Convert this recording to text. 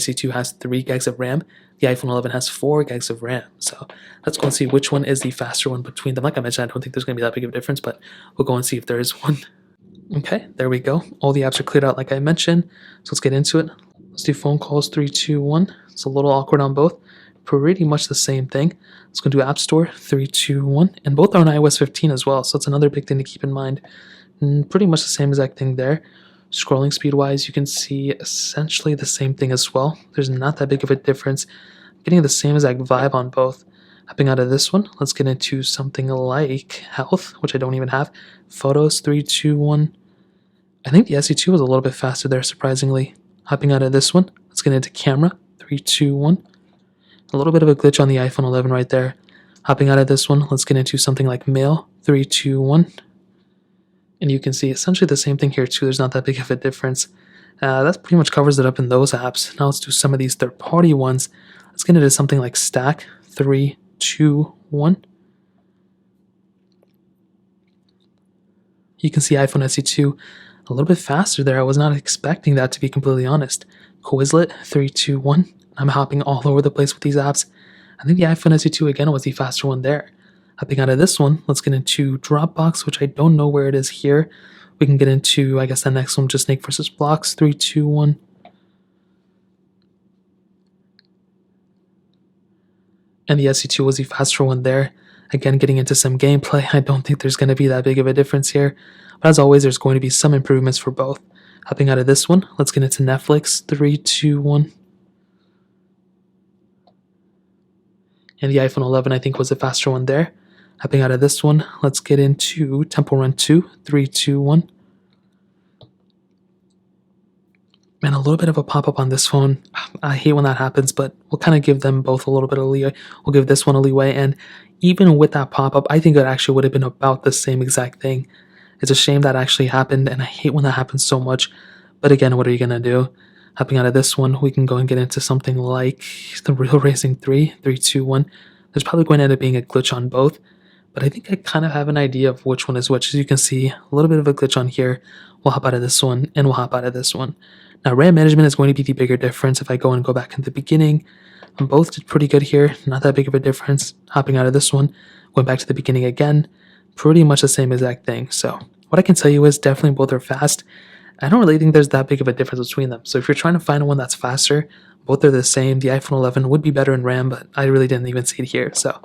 SE2 has 3 gigs of RAM. The iPhone 11 has 4 gigs of RAM. So let's go and see which one is the faster one between them. Like I mentioned, I don't think there's going to be that big of a difference, but we'll go and see if there is one. Okay, there we go. All the apps are cleared out like I mentioned. So let's get into it. Let's do phone calls, 3, 2, 1. It's a little awkward on both. Pretty much the same thing. Let's go do App Store, 3, 2, 1. And both are on iOS 15 as well. So that's another big thing to keep in mind. And pretty much the same exact thing there. Scrolling speed wise, you can see essentially the same thing as well. There's not that big of a difference. Getting the same exact vibe on both. Hopping out of this one, let's get into something like health, which I don't even have. Photos, 3, 2, 1. I think the SE2 was a little bit faster there, surprisingly. Hopping out of this one, let's get into camera, 3, 2, 1. A little bit of a glitch on the iPhone 11 right there. Hopping out of this one, let's get into something like mail, 3, 2, 1. And you can see essentially the same thing here too. There's not that big of a difference. That pretty much covers it up in those apps. Now let's do some of these third-party ones. Let's get into something like Stack, 3, 2, 1. You can see iPhone SE2 a little bit faster there. I was not expecting that, to be completely honest. Quizlet, 3, 2, 1. I'm hopping all over the place with these apps. I think the iPhone SE2 again was the faster one there. Hopping out of this one, let's get into Dropbox, which I don't know where it is here. We can get into, I guess, the next one, just Snake versus Blocks, 3, 2, 1. And the SE2 was the faster one there. Again, getting into some gameplay, I don't think there's going to be that big of a difference here. But as always, there's going to be some improvements for both. Hopping out of this one, let's get into Netflix, 3, 2, 1. And the iPhone 11, I think, was the faster one there. Hopping out of this one, let's get into Temple Run 2, 3, 2, 1. And a little bit of a pop-up on this phone. I hate when that happens, but we'll kind of give them both a little bit of leeway. We'll give this one a leeway, and even with that pop-up, I think it actually would have been about the same exact thing. It's a shame that actually happened, and I hate when that happens so much. But again, what are you going to do? Hopping out of this one, we can go and get into something like the Real Racing 3, 3, 2, 1. There's probably going to end up being a glitch on both, but I think I kind of have an idea of which one is which. As you can see, a little bit of a glitch on here. We'll hop out of this one, and we'll hop out of this one. Now, RAM management is going to be the bigger difference. If I go and go back in the beginning, both did pretty good here. Not that big of a difference. Hopping out of this one, going back to the beginning again, pretty much the same exact thing. So what I can tell you is definitely both are fast. I don't really think there's that big of a difference between them. So if you're trying to find one that's faster, both are the same. The iPhone 11 would be better in RAM, but I really didn't even see it here. So